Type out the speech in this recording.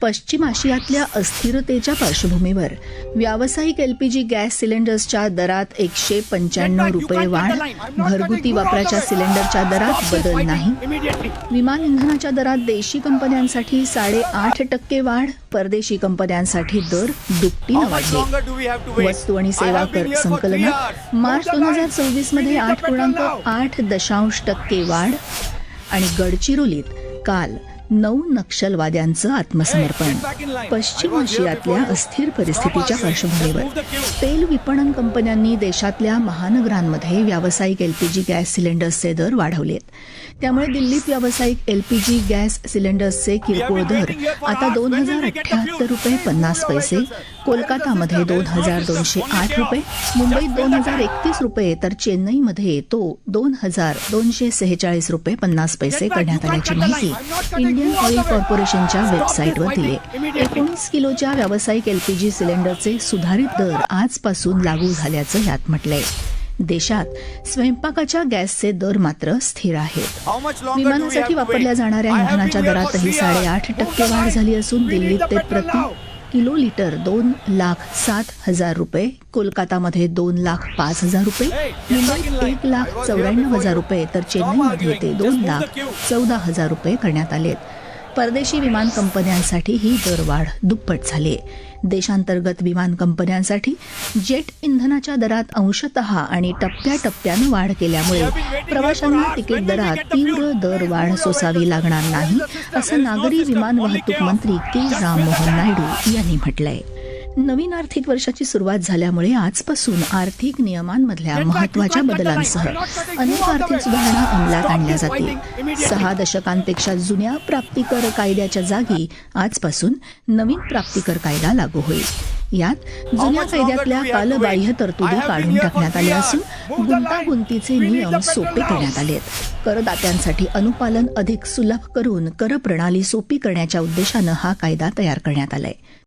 पश्चिम आशियातल्या अस्थिरतेच्या पार्श्वभूमीवर व्यावसायिक एलपीजी गॅस सिलेंडर्सच्या दरात 195 रुपये वाढ, घरगुती वापराच्या सिलेंडरच्या दरात बदल नाही. विमान इंधनाच्या दरात देशी कंपन्यांसाठी 8.5% वाढ, परदेशी कंपन्यांसाठी दर दुपटीनं वाढले. वस्तू आणि सेवा कर संकलनात मार्च 2024 मध्ये 8.8% वाढ आणि गडचिरोलीत काल 9 नक्षलवाद्यांचं आत्मसमर्पण. पश्चिम आशियातल्या अस्थिर परिस्थितीच्या पार्श्वभूमीवर तेल विपणन कंपन्यांनी देशातल्या महानगरांमध्ये व्यावसायिक एलपीजी गॅस सिलेंडर्सचे दर वाढवलेत. त्यामुळे दिल्लीत व्यावसायिक एलपीजी गॅस सिलेंडर्सचे किरकोळ दर आता 2,078 रुपये 50 पैसे, कोलकातामध्ये 2,208 रुपये, मुंबईत 2,031 रुपये तर चेन्नईमध्ये तो 2,246 रुपये 50 पैसे करण्यात आल्याची माहिती इंडियन ऑइल कॉर्पोरेशनच्या वेबसाईटवर दिली. 19 किलोच्या व्यावसायिक एलपीजी सिलेंडरचे सुधारित दर आजपासून लागू झाल्याचं यात म्हटलंय. देशात स्वयंपाकाच्या गॅसचे दर मात्र स्थिर आहेत. विमानासाठी वापरल्या जाणाऱ्या इंधनाच्या दरातही 8.5% वाढ झाली असून दिल्लीत ते प्रति किलो लिटर 2,07,000 रुपये, कोलकातामध्ये 2,05,000 रुपये, मुंबईत 1,94,000 रुपये तर चेन्नईमध्ये ते 2,14,000 रुपये करण्यात आलेत. परदेशी विमान कंपन्यांसाठी ही दरवाढ दुप्पट झाली. देशांतर्गत विमान कंपन्यांसाठी जेट इंधनाच्या दरात अंशतः आणि टप्प्याटप्प्यानं वाढ केल्यामुळे प्रवाशांना तिकीट दरात तीव्र दरवाढ सोसावी लागणार नाही, असं नागरी विमान वाहतूक मंत्री के. राममोहन नायडू यांनी म्हटलंय. नवीन आर्थिक वर्षाची सुरुवात झाल्यामुळे आजपासून आर्थिक नियमांमधल्या महत्वाच्या बदलांसह अनेक आर्थिक सुधारणा अंमलात आणल्या जातील. 6 दशकांपेक्षा जुन्या प्राप्तिकर कायद्याच्या जागी आजपासून नवीन प्राप्तिकर कायदा लागू होईल. यात जुन्या कायद्यातल्या कालबाह्य तरतुदी काढून टाकण्यात आल्या असून गुंतागुंतीचे नियम सोपे करण्यात आलेत. करदात्यांसाठी अनुपालन अधिक सुलभ करून कर प्रणाली सोपी करण्याच्या उद्देशानं हा कायदा तयार करण्यात आलाय.